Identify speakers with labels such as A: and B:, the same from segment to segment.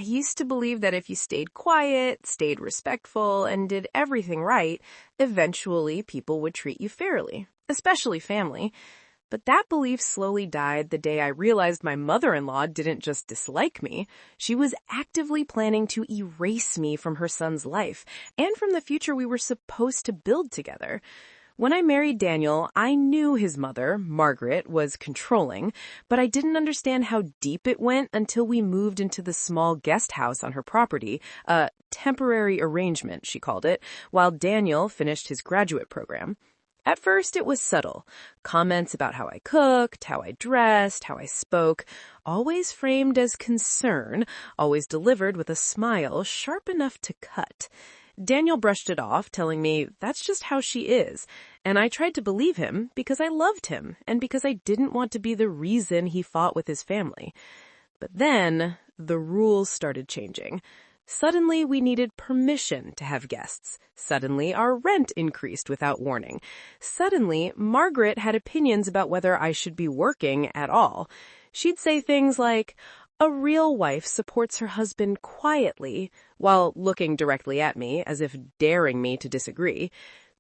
A: I used to believe that if you stayed quiet, stayed respectful, and did everything right, eventually people would treat you fairly, especially family. But that belief slowly died the day I realized my mother-in-law didn't just dislike me. She was actively planning to erase me from her son's life and from the future we were supposed to build together. When I married Daniel, I knew his mother, Margaret, was controlling, but I didn't understand how deep it went until we moved into the small guest house on her property, a temporary arrangement, she called it, while Daniel finished his graduate program. At first, it was subtle. Comments about how I cooked, how I dressed, how I spoke, always framed as concern, always delivered with a smile sharp enough to cut. Daniel brushed it off, telling me that's just how she is, and I tried to believe him because I loved him and because I didn't want to be the reason he fought with his family. But then, the rules started changing. Suddenly, we needed permission to have guests. Suddenly, our rent increased without warning. Suddenly, Margaret had opinions about whether I should be working at all. She'd say things like, "A real wife supports her husband quietly," while looking directly at me as if daring me to disagree.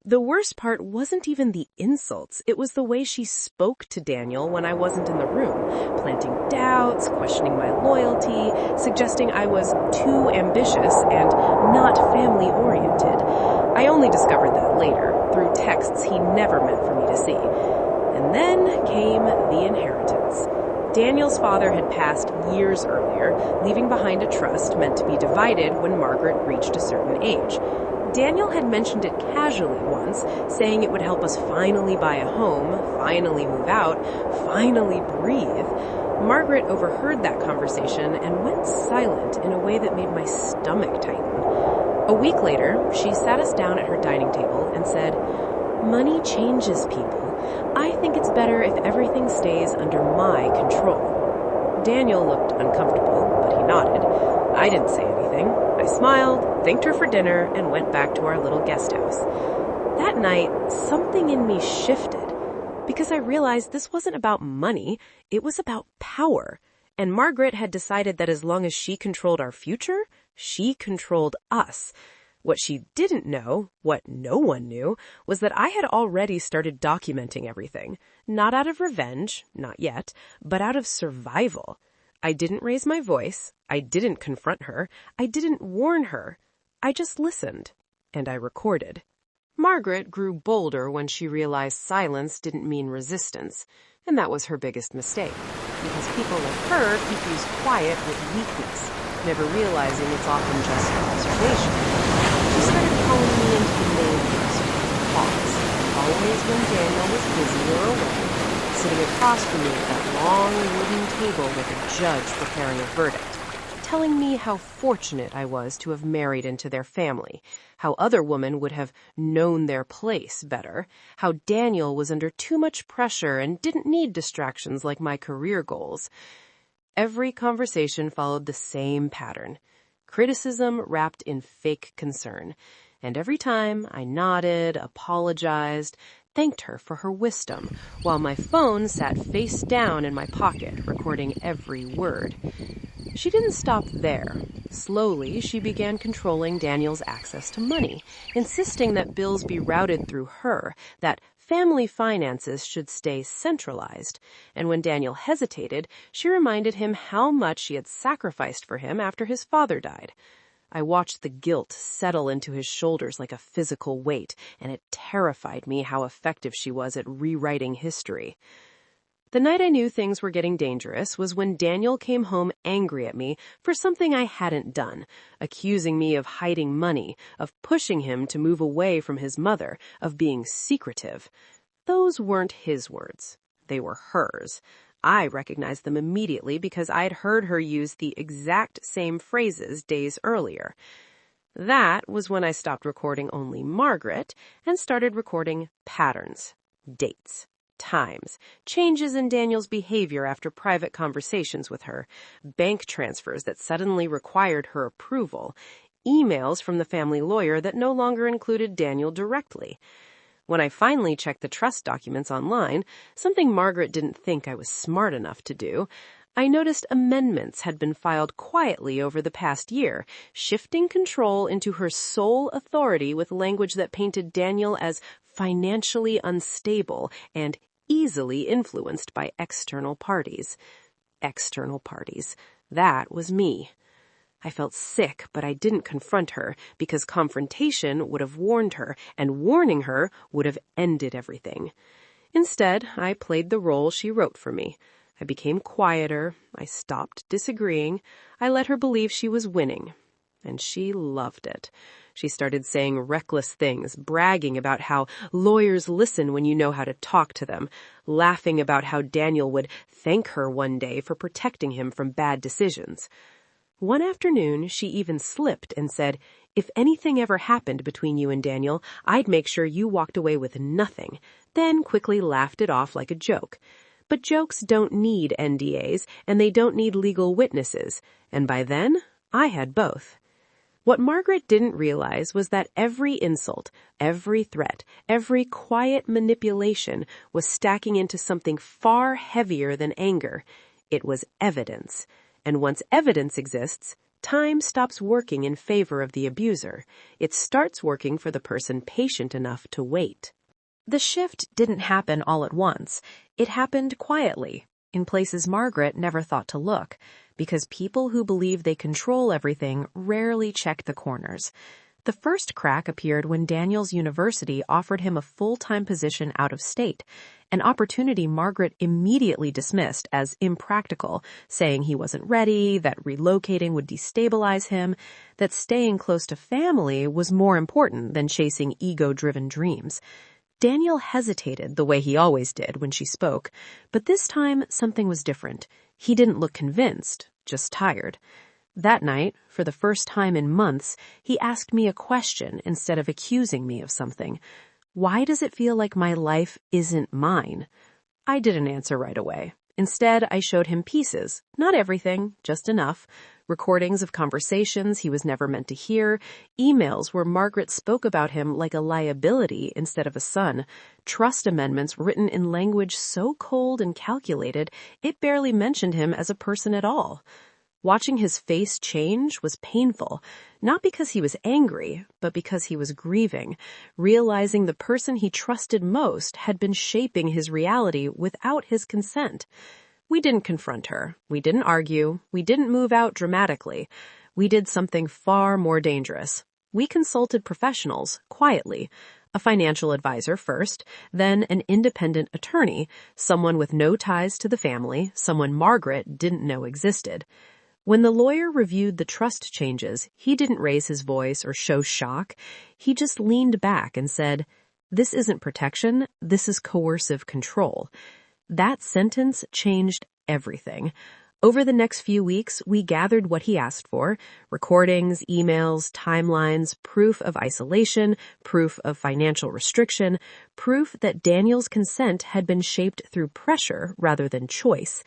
A: The worst part wasn't even the insults. It was the way she spoke to Daniel when I wasn't in the room, planting doubts, questioning my loyalty, suggesting I was too ambitious and not family-oriented. I only discovered that later, through texts he never meant for me to see. And then came the inheritance. Daniel's father had passed years earlier, leaving behind a trust meant to be divided when Margaret reached a certain age. Daniel had mentioned it casually once, saying it would help us finally buy a home, finally move out, finally breathe. Margaret overheard that conversation and went silent in a way that made my stomach tighten. A week later, she sat us down at her dining table and said, "Money changes people. I think it's better if everything stays under my control." Daniel looked uncomfortable, but he nodded. I didn't say anything. I smiled, thanked her for dinner, and went back to our little guest house. That night, something in me shifted, because I realized this wasn't about money, it was about power. And Margaret had decided that as long as she controlled our future, she controlled us. What she didn't know, what no one knew, was that I had already started documenting everything. Not out of revenge, not yet, but out of survival. I didn't raise my voice, I didn't confront her, I didn't warn her. I just listened, and I recorded. Margaret grew bolder when she realized silence didn't mean resistance, and that was her biggest mistake, because people like her confuse quiet with weakness, never realizing it's often just observation. She started calling me into the main house, pause, always when Daniel was busy or away, sitting across from me at that long wooden table like a judge preparing a verdict, telling me how fortunate I was to have married into their family, how other women would have known their place better, how Daniel was under too much pressure and didn't need distractions like my career goals. Every conversation followed the same pattern. Criticism wrapped in fake concern. And every time I nodded, apologized, thanked her for her wisdom, while my phone sat face down in my pocket, recording every word. She didn't stop there. Slowly, she began controlling Daniel's access to money, insisting that bills be routed through her, that family finances should stay centralized. And when Daniel hesitated, she reminded him how much she had sacrificed for him after his father died. I watched the guilt settle into his shoulders like a physical weight, and it terrified me how effective she was at rewriting history. The night I knew things were getting dangerous was when Daniel came home angry at me for something I hadn't done, accusing me of hiding money, of pushing him to move away from his mother, of being secretive. Those weren't his words. They were hers. I recognized them immediately because I'd heard her use the exact same phrases days earlier. That was when I stopped recording only Margaret and started recording patterns, dates, times, changes in Daniel's behavior after private conversations with her, bank transfers that suddenly required her approval, emails from the family lawyer that no longer included Daniel directly. When I finally checked the trust documents online, something Margaret didn't think I was smart enough to do, I noticed amendments had been filed quietly over the past year, shifting control into her sole authority with language that painted Daniel as financially unstable and easily influenced by external parties. External parties. That was me. I felt sick, but I didn't confront her because confrontation would have warned her, and warning her would have ended everything. Instead, I played the role she wrote for me. I became quieter. I stopped disagreeing. I let her believe she was winning. And she loved it. She started saying reckless things, bragging about how lawyers listen when you know how to talk to them, laughing about how Daniel would thank her one day for protecting him from bad decisions. One afternoon, she even slipped and said, "If anything ever happened between you and Daniel, I'd make sure you walked away with nothing," then quickly laughed it off like a joke. But jokes don't need NDAs, and they don't need legal witnesses, and by then, I had both. What Margaret didn't realize was that every insult, every threat, every quiet manipulation was stacking into something far heavier than anger. It was evidence. And once evidence exists, time stops working in favor of the abuser. It starts working for the person patient enough to wait. The shift didn't happen all at once. It happened quietly, in places Margaret never thought to look, because people who believe they control everything rarely check the corners. The first crack appeared when Daniel's university offered him a full-time position out of state, an opportunity Margaret immediately dismissed as impractical, saying he wasn't ready, that relocating would destabilize him, that staying close to family was more important than chasing ego-driven dreams. Daniel hesitated the way he always did when she spoke, but this time something was different. He didn't look convinced, just tired. That night, for the first time in months, he asked me a question instead of accusing me of something. Why does it feel like my life isn't mine? I didn't answer right away. Instead, I showed him pieces, not everything, just enough, recordings of conversations he was never meant to hear, emails where Margaret spoke about him like a liability instead of a son, trust amendments written in language so cold and calculated it barely mentioned him as a person at all. Watching his face change was painful, not because he was angry, but because he was grieving, realizing the person he trusted most had been shaping his reality without his consent. We didn't confront her. We didn't argue. We didn't move out dramatically. We did something far more dangerous. We consulted professionals, quietly. A financial advisor first, then an independent attorney, someone with no ties to the family, someone Margaret didn't know existed. When the lawyer reviewed the trust changes, he didn't raise his voice or show shock. He just leaned back and said, "This isn't protection, this is coercive control." That sentence changed everything. Over the next few weeks, we gathered what he asked for: recordings, emails, timelines, proof of isolation, proof of financial restriction, proof that Daniel's consent had been shaped through pressure rather than choice.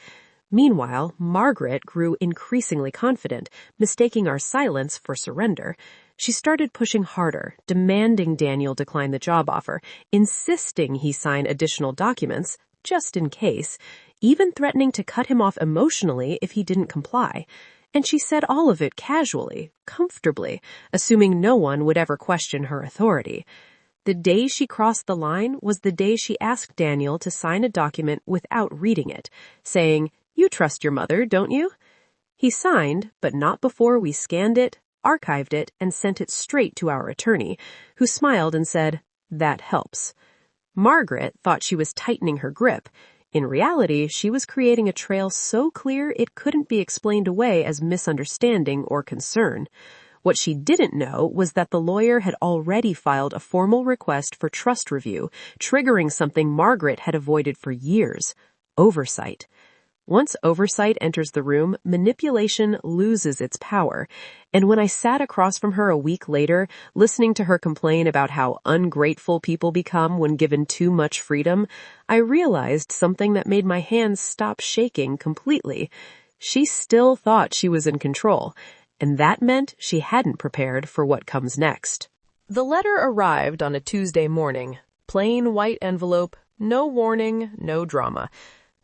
A: Meanwhile, Margaret grew increasingly confident, mistaking our silence for surrender. She started pushing harder, demanding Daniel decline the job offer, insisting he sign additional documents, just in case, even threatening to cut him off emotionally if he didn't comply. And she said all of it casually, comfortably, assuming no one would ever question her authority. The day she crossed the line was the day she asked Daniel to sign a document without reading it, saying, "You trust your mother, don't you?" He signed, but not before we scanned it, archived it, and sent it straight to our attorney, who smiled and said, "That helps." Margaret thought she was tightening her grip. In reality, she was creating a trail so clear it couldn't be explained away as misunderstanding or concern. What she didn't know was that the lawyer had already filed a formal request for trust review, triggering something Margaret had avoided for years: oversight. Once oversight enters the room, manipulation loses its power. And when I sat across from her a week later, listening to her complain about how ungrateful people become when given too much freedom, I realized something that made my hands stop shaking completely. She still thought she was in control, and that meant she hadn't prepared for what comes next. The letter arrived on a Tuesday morning. Plain white envelope, no warning, no drama.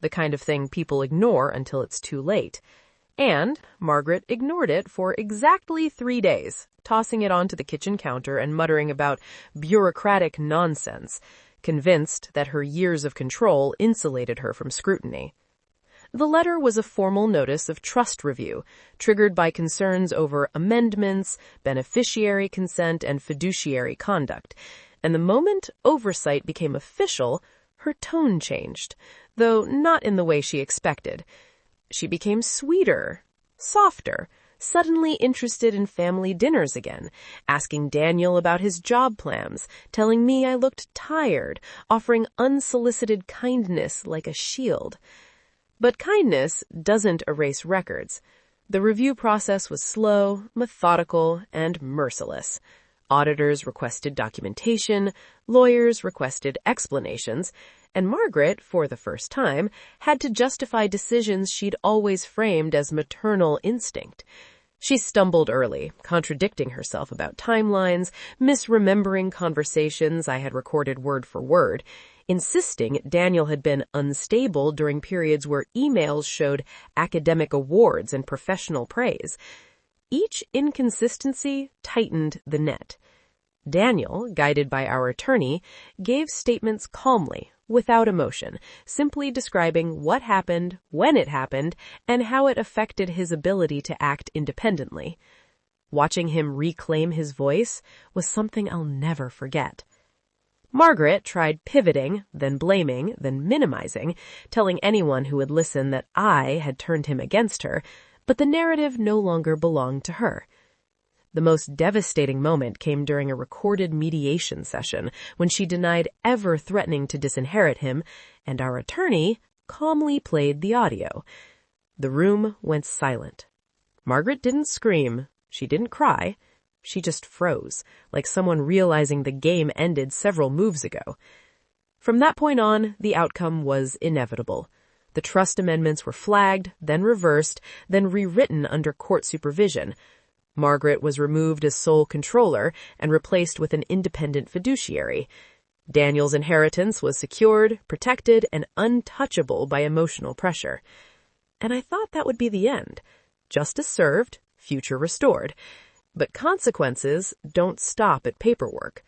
A: the kind of thing people ignore until it's too late. And Margaret ignored it for exactly 3 days, tossing it onto the kitchen counter and muttering about bureaucratic nonsense, convinced that her years of control insulated her from scrutiny. The letter was a formal notice of trust review, triggered by concerns over amendments, beneficiary consent, and fiduciary conduct. And the moment oversight became official, her tone changed, though not in the way she expected. She became sweeter, softer, suddenly interested in family dinners again, asking Daniel about his job plans, telling me I looked tired, offering unsolicited kindness like a shield. But kindness doesn't erase records. The review process was slow, methodical, and merciless. Auditors requested documentation, lawyers requested explanations, and Margaret, for the first time, had to justify decisions she'd always framed as maternal instinct. She stumbled early, contradicting herself about timelines, misremembering conversations I had recorded word for word, insisting Daniel had been unstable during periods where emails showed academic awards and professional praise. Each inconsistency tightened the net. Daniel, guided by our attorney, gave statements calmly, without emotion, simply describing what happened, when it happened, and how it affected his ability to act independently. Watching him reclaim his voice was something I'll never forget. Margaret tried pivoting, then blaming, then minimizing, telling anyone who would listen that I had turned him against her, but the narrative no longer belonged to her. The most devastating moment came during a recorded mediation session when she denied ever threatening to disinherit him, and our attorney calmly played the audio. The room went silent. Margaret didn't scream. She didn't cry. She just froze, like someone realizing the game ended several moves ago. From that point on, the outcome was inevitable. The trust amendments were flagged, then reversed, then rewritten under court supervision. Margaret was removed as sole controller and replaced with an independent fiduciary. Daniel's inheritance was secured, protected, and untouchable by emotional pressure. And I thought that would be the end. Justice served, future restored. But consequences don't stop at paperwork.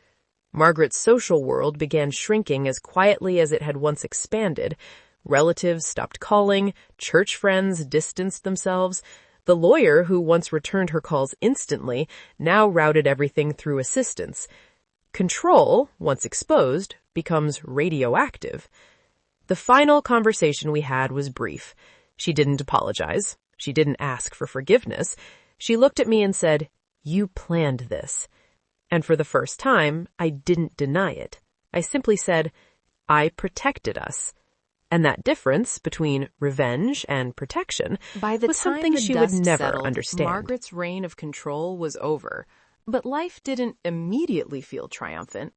A: Margaret's social world began shrinking as quietly as it had once expanded. Relatives stopped calling, church friends distanced themselves. The lawyer, who once returned her calls instantly, now routed everything through assistance. Control, once exposed, becomes radioactive. The final conversation we had was brief. She didn't apologize. She didn't ask for forgiveness. She looked at me and said, "You planned this." And for the first time, I didn't deny it. I simply said, "I protected us." And that difference between revenge and protection was something she would never understand. Margaret's reign of control was over, but life didn't immediately feel triumphant.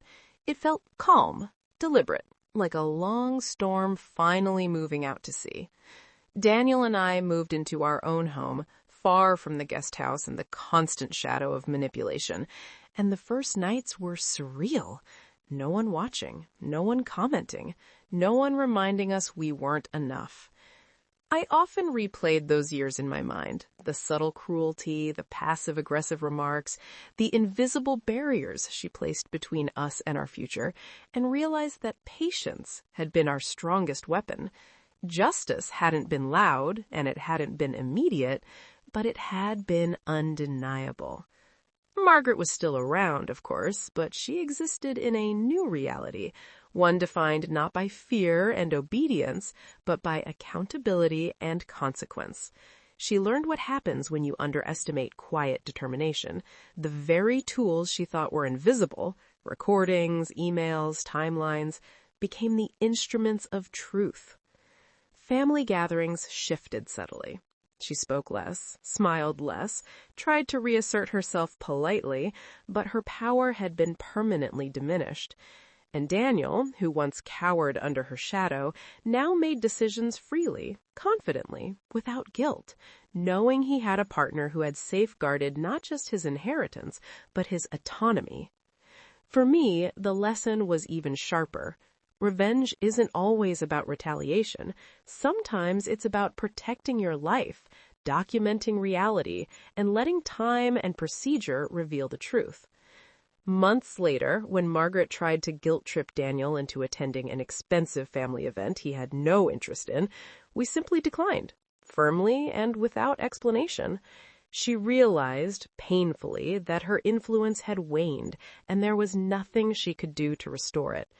A: It felt calm, deliberate, like a long storm finally moving out to sea. Daniel and I moved into our own home, far from the guest house and the constant shadow of manipulation, and the first nights were surreal. No one watching, no one commenting, no one reminding us we weren't enough. I often replayed those years in my mind, the subtle cruelty, the passive-aggressive remarks, the invisible barriers she placed between us and our future, and realized that patience had been our strongest weapon. Justice hadn't been loud, and it hadn't been immediate, but it had been undeniable. Margaret was still around, of course, but she existed in a new reality, one defined not by fear and obedience, but by accountability and consequence. She learned what happens when you underestimate quiet determination. The very tools she thought were invisible, recordings, emails, timelines, became the instruments of truth. Family gatherings shifted subtly. She spoke less, smiled less, tried to reassert herself politely, but her power had been permanently diminished. And Daniel, who once cowered under her shadow, now made decisions freely, confidently, without guilt, knowing he had a partner who had safeguarded not just his inheritance, but his autonomy. For me, the lesson was even sharper. Revenge isn't always about retaliation. Sometimes it's about protecting your life, documenting reality, and letting time and procedure reveal the truth. Months later, when Margaret tried to guilt-trip Daniel into attending an expensive family event he had no interest in, we simply declined, firmly and without explanation. She realized, painfully, that her influence had waned, and there was nothing she could do to restore it.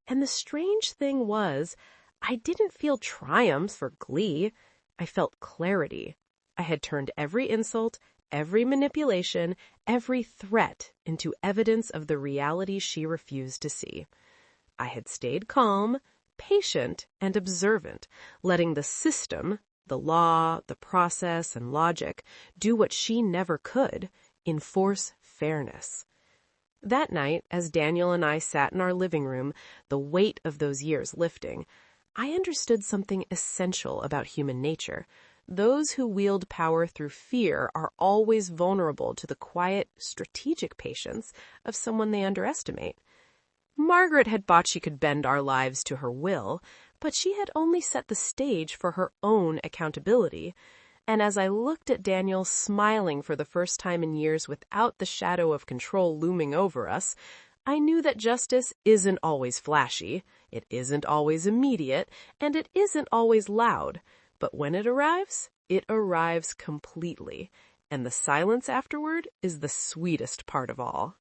A: And the strange thing was, I didn't feel triumph or glee. I felt clarity. I had turned every insult, every manipulation, every threat into evidence of the reality she refused to see. I had stayed calm, patient, and observant, letting the system, the law, the process, and logic, do what she never could, enforce fairness. That night, as Daniel and I sat in our living room, the weight of those years lifting, I understood something essential about human nature. Those who wield power through fear are always vulnerable to the quiet, strategic patience of someone they underestimate. Margaret had thought she could bend our lives to her will, but she had only set the stage for her own accountability. And as I looked at Daniel smiling for the first time in years without the shadow of control looming over us, I knew that justice isn't always flashy, it isn't always immediate, and it isn't always loud. But when it arrives completely, and the silence afterward is the sweetest part of all.